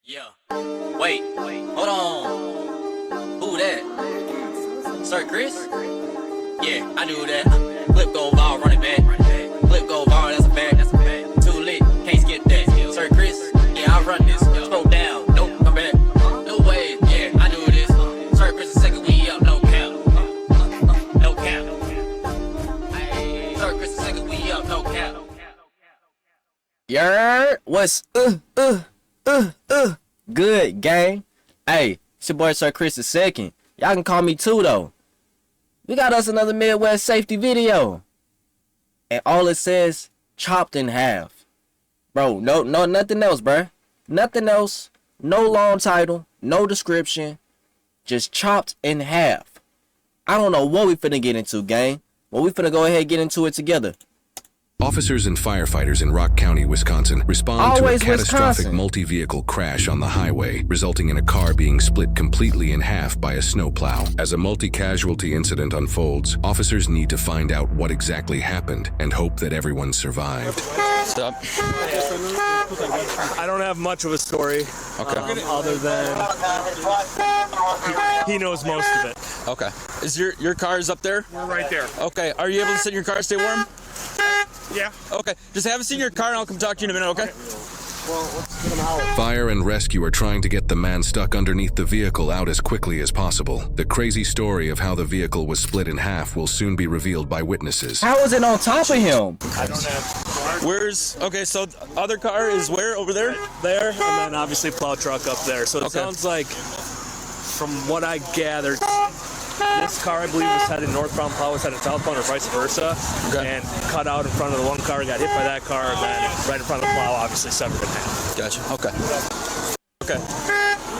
Yeah. Wait, hold on. Who that? Sir Chris? Yeah, I knew that. Clip go ball, run it back. Clip go ball, that's a fact. Too lit, can't skip that. Sir Chris? Yeah, I run this. Scroll down, nope, come back. No way, yeah, I knew this. Sir Chris the second, we up, no count. No count. Sir Chris the second, we up, no count. Yer, what's good, gang? Hey, it's your boy Sir Chris the second. Y'all can call me too though. We got us another Midwest safety video, and all it says, chopped in half. Bro, no, nothing else, bruh. Nothing else. No long title, no description, just chopped in half. I don't know what we finna get into, gang. Well, we finna go ahead and get into it together. Officers and firefighters in Rock County, Wisconsin respond to a catastrophic multi-vehicle crash on the highway, resulting in a car being split completely in half by a snowplow. As a multi-casualty incident unfolds, officers need to find out what exactly happened and hope that everyone survived. Stop. I don't have much of a story. Okay. Other than he knows most of it. Okay. Is your car's up there? We're right there. Okay. Are you able to sit in your car, stay warm? Yeah. Okay. Just have a seat in your car and I'll come talk to you in a minute, okay? Well, let's get him out. Fire and rescue are trying to get the man stuck underneath the vehicle out as quickly as possible. The crazy story of how the vehicle was split in half will soon be revealed by witnesses. How is it on top of him? I don't have. Okay, so the other car is where? Over there? There, and then obviously plow truck up there. So it sounds like, from what I gathered, this car, I believe, was headed northbound, plow was headed southbound, or vice versa, and cut out in front of the one car, got hit by that car, and then right in front of the plow, obviously severed in half. Gotcha. Okay. Okay.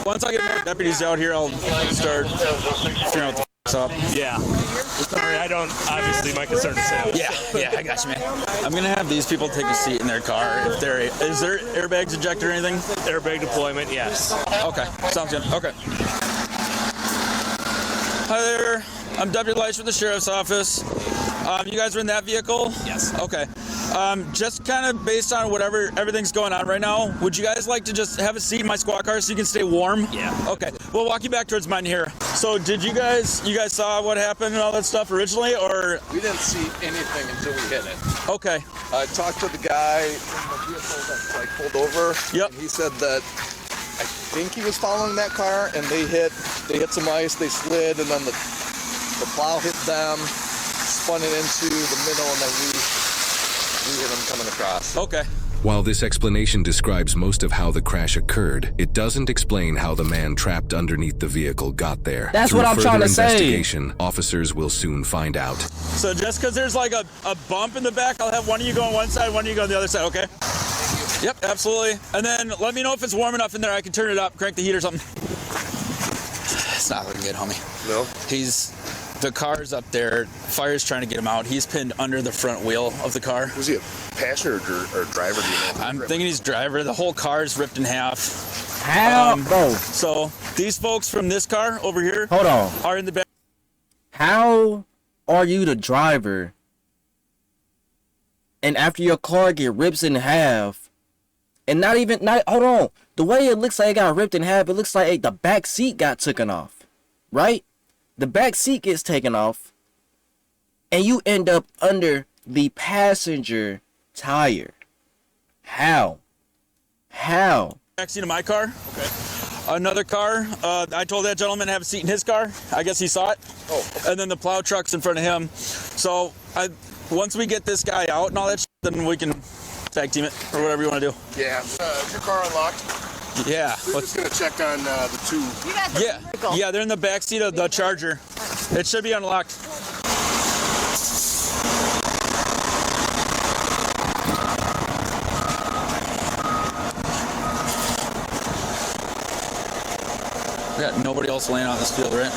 Once I get more deputies out here, I'll start figuring out what the f***'s up. Yeah. Sorry, I don't, obviously, my concern is sales. Yeah, I got you, man. I'm gonna have these people take a seat in their car. Is there airbags ejected or anything? Airbag deployment, yes. Okay, sounds good. Okay. Hi there, I'm Deputy Lights from the Sheriff's Office. You guys are in that vehicle? Yes. Okay. Just kind of based on everything's going on right now, would you guys like to just have a seat in my squad car so you can stay warm? Yeah. Okay, we'll walk you back towards mine here. So did you guys saw what happened and all that stuff originally, or? We didn't see anything until we hit it. Okay. I talked to the guy in the vehicle that pulled over. Yep. And he said that I think he was following that car, and they hit some ice, they slid, and then the plow hit them, spun it into the middle, and then we hit them coming across. Okay. While this explanation describes most of how the crash occurred, it doesn't explain how the man trapped underneath the vehicle got there. That's Through what I'm trying to say. investigation, officers will soon find out. So just because there's like a bump in the back, I'll have one of you go on one side, one of you go on the other side, okay? Yep, absolutely. And then let me know if it's warm enough in there. I can turn it up, crank the heat or something. It's not looking good, homie. No? The car's up there. Fire's trying to get him out. He's pinned under the front wheel of the car. Was he a passenger or driver? Do you know? I'm thinking he's driver. The whole car's ripped in half. How, bro? So these folks from this car over here Hold on. are in the back. How are you the driver, and after your car get ripped in half, and hold on, the way it looks like it got ripped in half, it looks like the back seat got taken off, right? The back seat gets taken off, and you end up under the passenger tire. How? Back seat of my car. Okay. Another car. I told that gentleman to have a seat in his car. I guess he saw it. Oh. Okay. And then the plow truck's in front of him. So once we get this guy out and all that shit, then we can tag team it or whatever you want to do. Yeah. Is your car unlocked? Yeah. We're just gonna check on the two. Yeah, they're in the back seat of the Charger. It should be unlocked. We got nobody else laying on this field, right?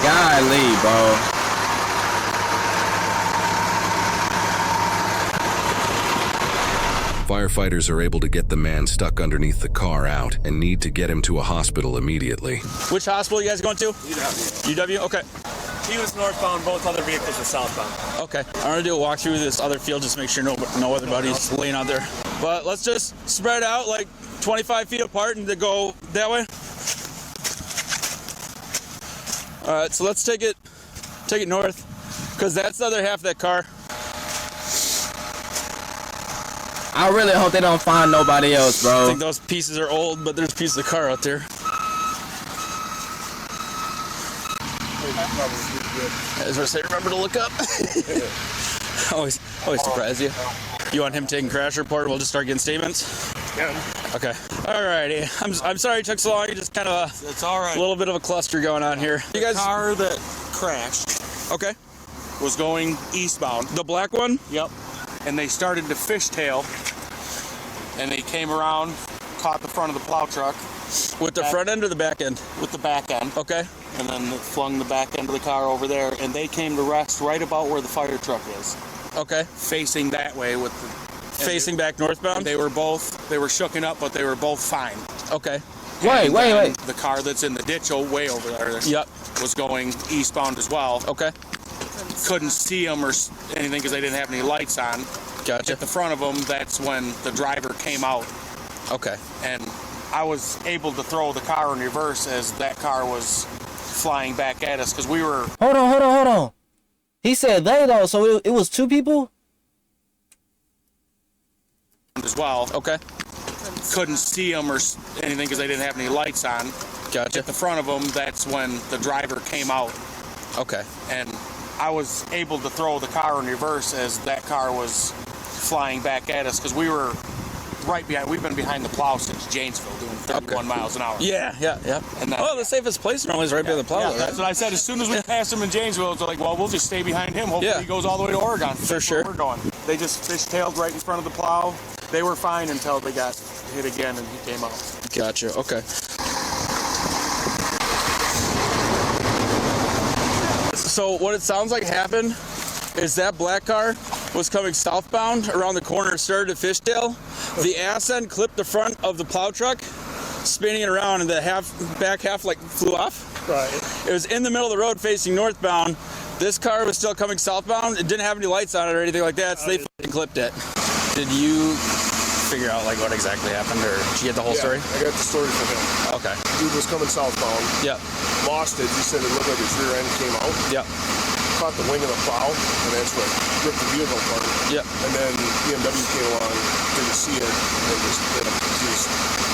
Golly, bro. Firefighters are able to get the man stuck underneath the car out and need to get him to a hospital immediately. Which hospital you guys going to? UW. UW? Okay. He was northbound, both other vehicles were southbound. Okay. I'm gonna do a walkthrough of this other field, just make sure no other buddies laying out there. But let's just spread out like 25 feet apart and to go that way. All right, so let's take it north, because that's the other half of that car. I really hope they don't find nobody else, I bro. think those pieces are old, but there's pieces of the car out there. As I say, remember to look up. always surprise you. You want him taking crash report? We'll just start getting statements. Yeah. Okay. Alrighty. I'm sorry it took so long. You just kind of It's all right. a little bit of a cluster going on here. You guys. The car that crashed Okay. was going eastbound. The black one. Yep. And they started to fishtail, and they came around, caught the front of the plow truck With the front end or the back end? with the back end, Okay. and then flung the back end of the car over there, and they came to rest right about where the fire truck is, Okay. facing that way with the. Facing back northbound. They were shooken up, but they were both fine. Okay. Wait. The car that's in the ditch way over there Yep. was going eastbound as well. Okay. Couldn't see them or anything because they didn't have any lights on. Gotcha. At the front of them, that's when the driver came out, Okay. and I was able to throw the car in reverse as that car was flying back at us because we were. Hold on. He said they though, so it was two people? As well. Okay. Couldn't see them or anything because they didn't have any lights on. Gotcha. At the front of them, that's when the driver came out, Okay. and I was able to throw the car in reverse as that car was flying back at us because we were right behind. We've been behind the plow since Janesville doing 31 miles an hour. Yeah. And that, The safest place normally is right behind the plow. yeah, right? that's what I said. As soon as we passed him in Janesville, it's like, well, we'll just stay behind him. Hopefully Yeah. he goes all the way to Oregon. For That's sure. where we're going. They just fishtailed right in front of the plow. They were fine until they got hit again and he came out. Gotcha. Okay. So what it sounds like happened is that black car was coming southbound around the corner, started to fishtail. The ass end clipped the front of the plow truck, spinning it around, and the back half like flew off. Right. It was in the middle of the road facing northbound. This car was still coming southbound. It didn't have any lights on it or anything like that, so they fucking clipped it. Did you figure out like what exactly happened, or did you get the whole story? I got the story from him. Okay. Dude was coming southbound, Yep. lost it. He said it looked like his rear end came out, Yep. caught the wing of the plow, and that's what ripped the vehicle apart. Yep. And then BMW came along, didn't see it, and just hit him. He was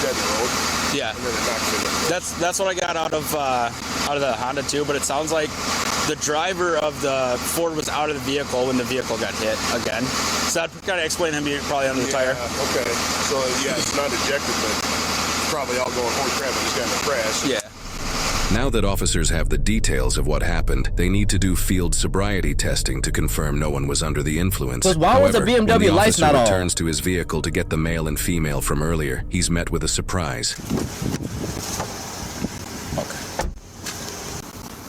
dead in the road, Yeah. and then it knocked him in. That's what I got out of the Honda too, but it sounds like the driver of the Ford was out of the vehicle when the vehicle got hit again. So that kind of explained him being probably under the tire. Okay. So, yeah, it's not ejected, but it's probably all going, holy crap, I just got in a crash. Yeah. Now that officers have the details of what happened, they need to do field sobriety testing to confirm no one was under the influence. But why was the However, when BMW the lights officer not on? returns to his vehicle to get the male and female from earlier, he's met with a surprise. Okay.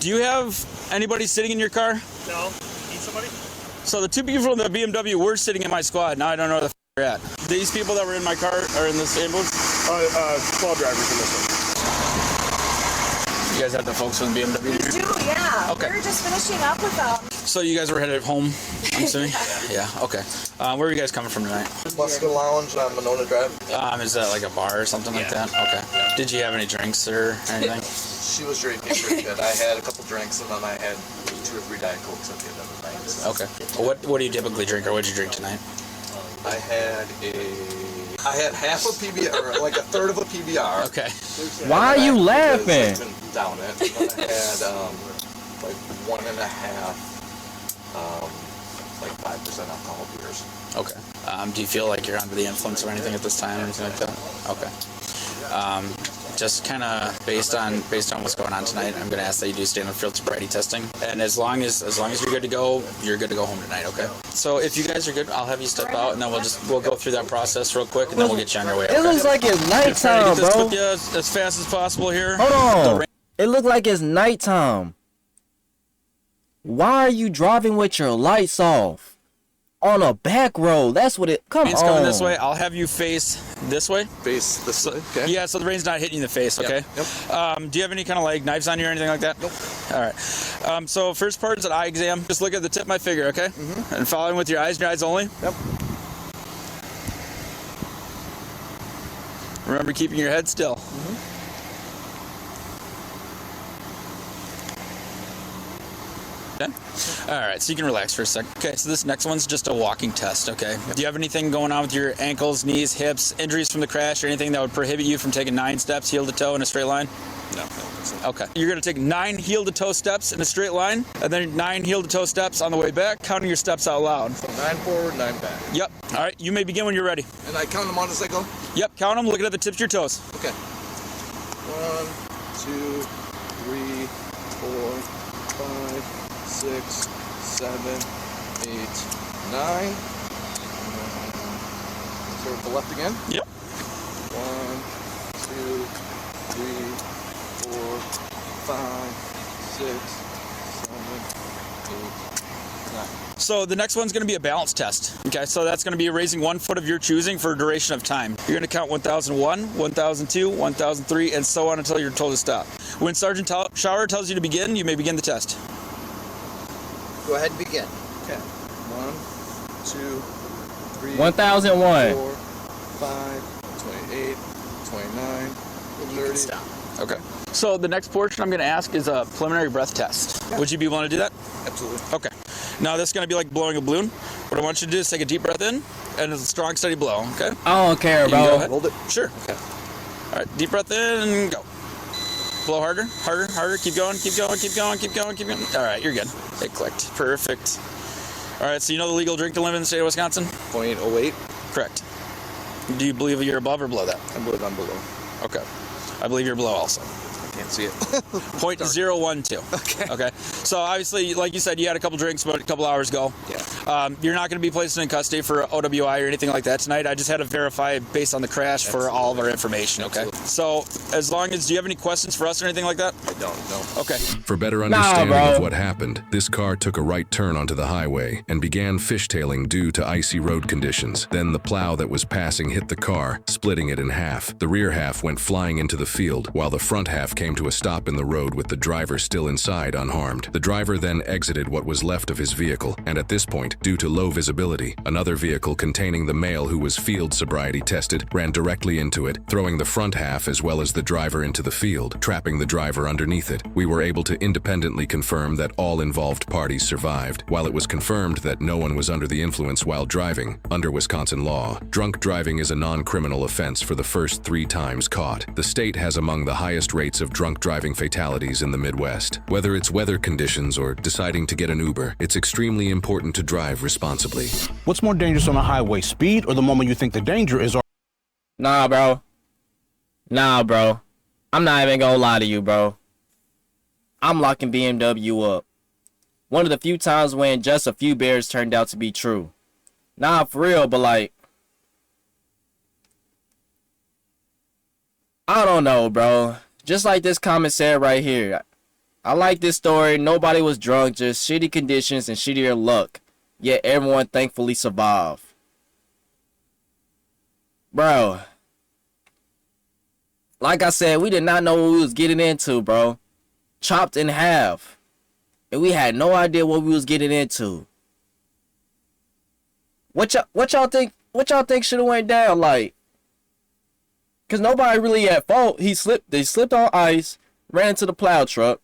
Do you have anybody sitting in your car? No. Need somebody? So the two people from the BMW were sitting in my squad. Now I don't know where the they're at. These people that were in my car are in this ambulance? 12 drivers in this one. You guys have the folks from the BMW? We do, yeah. Okay. We were just finishing up with them. So you guys were headed home, I'm assuming? Yeah, okay. Where are you guys coming from tonight? Musket Lounge on Monona Drive. Is that like a bar or something like that? Okay. Did you have any drinks or anything? She was drinking pretty good. I had a couple drinks and then I had 2 or 3 Diet Cokes at the end of the night. So. Okay. What do you typically drink, or what did you drink tonight? I had half a PBR, or like a third of a PBR. Okay. Why are you laughing? I've been down it. But I had like 1.5, like 5% alcohol beers. Okay. Do you feel like you're under the influence or anything at this time, or anything like that? Okay. Just kind of based on what's going on tonight, I'm going to ask that you do standard field sobriety testing, and as long as you're good to go, you're good to go home tonight. Okay. So if you guys are good, I'll have you step out, and then we'll go through that process real quick, and then we'll get you on your way. It looks like it's Trying to nighttime, get this bro. with you as fast as possible here. Hold on. It looked like it's nighttime. Why are you driving with your lights off? on a back road. That's what it. Come Rain's on. coming this way. I'll have you face this way. Face this way. Okay. Yeah, so the rain's not hitting you in the face, okay? Yep. Do you have any kind of like knives on you or anything like that? Nope. All right. So first part is an eye exam. Just look at the tip of my finger, okay? And following with your eyes and your eyes only. Yep. Remember keeping your head still. Okay. All right, so you can relax for a sec. Okay, so this next one's just a walking test, okay? Do you have anything going on with your ankles, knees, hips, injuries from the crash, or anything that would prohibit you from taking 9 steps heel to toe in a straight line? No. Okay. You're going to take 9 heel to toe steps in a straight line, and then 9 heel to toe steps on the way back, counting your steps out loud. So 9 forward, 9 back. Yep. All right, you may begin when you're ready. And I count them on as I go? Yep, count them, looking at the tips of your toes. Okay. 1, 2, 3, 4, 5, 6, 7, 8, 9. Start with the left again. Yep. 1, 2, 3, 4, 5, 6, 7, 8, 9. So the next one's going to be a balance test. Okay, so that's going to be raising 1 foot of your choosing for a duration of time. You're going to count 1001, 1002, 1003, and so on until you're told to stop. When Sergeant Shower tells you to begin, you may begin the test. Go ahead and begin. Okay. 1, 2, 3, 1001. 4, 5, 28, 29, And you can 30. stop. Okay. So the next portion I'm going to ask is a preliminary breath test. Would you be willing to do that? Absolutely. Okay. Now this is going to be like blowing a balloon. What I want you to do is take a deep breath in and a strong, steady blow. Okay. I don't care, You can go bro. ahead. Hold it. Sure. Okay. All right. Deep breath in and go. Blow harder, harder, harder. Keep going, keep going, keep going, keep going, keep going. All right, you're good. It clicked. Perfect. All right, so you know the legal drink limit in the state of Wisconsin? 0.08. Correct. Do you believe you're above or below that? I believe I'm below. Okay. I believe you're below also. Can't see it. 0.012. Okay. So obviously, like you said, you had a couple drinks about a couple hours ago. Yeah. You're not going to be placed in custody for OWI or anything like that tonight. I just had to verify based on the crash for all of our information. Okay. So as long as, do you have any questions for us or anything like that? I don't know. Okay. For better understanding bro. of what happened, this car took a right turn onto the highway and began fishtailing due to icy road conditions. Then the plow that was passing hit the car, splitting it in half. The rear half went flying into the field, while the front half came to a stop in the road with the driver still inside unharmed. The driver then exited what was left of his vehicle, and at this point, due to low visibility, another vehicle containing the male who was field sobriety tested ran directly into it, throwing the front half as well as the driver into the field, trapping the driver underneath it. We were able to independently confirm that all involved parties survived, while it was confirmed that no one was under the influence while driving. Under Wisconsin law, drunk driving is a non-criminal offense for the first 3 times caught. The state has among the highest rates of drunk driving fatalities in the Midwest. Whether it's weather conditions or deciding to get an Uber, it's extremely important to drive responsibly. What's more dangerous on a highway, speed or the moment you think the danger is? Nah, bro. Nah, bro. I'm not even gonna lie to you, bro. I'm locking BMW up. One of the few times when just a few bears turned out to be true. Nah, for real, but like, I don't know, bro. Just like this comment said right here. I like this story. Nobody was drunk, just shitty conditions and shittier luck. Yet everyone thankfully survived. Bro. Like I said, we did not know what we was getting into, bro. Chopped in half. And we had no idea what we was getting into. What y'all think should have went down? Like, cause nobody really at fault. They slipped on ice, ran into the plow truck.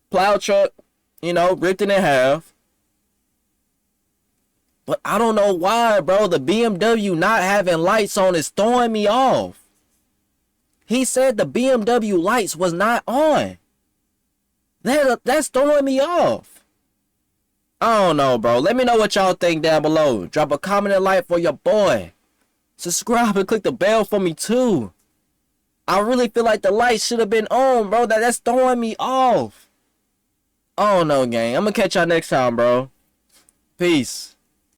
Plow truck, you know, ripped it in half. But I don't know why, bro. The BMW not having lights on is throwing me off. He said the BMW lights was not on. That's throwing me off. I don't know, bro. Let me know what y'all think down below. Drop a comment and like for your boy. Subscribe and click the bell for me too. I really feel like the lights should have been on, bro. That's throwing me off. I don't know, gang. I'm gonna catch y'all next time, bro. Peace.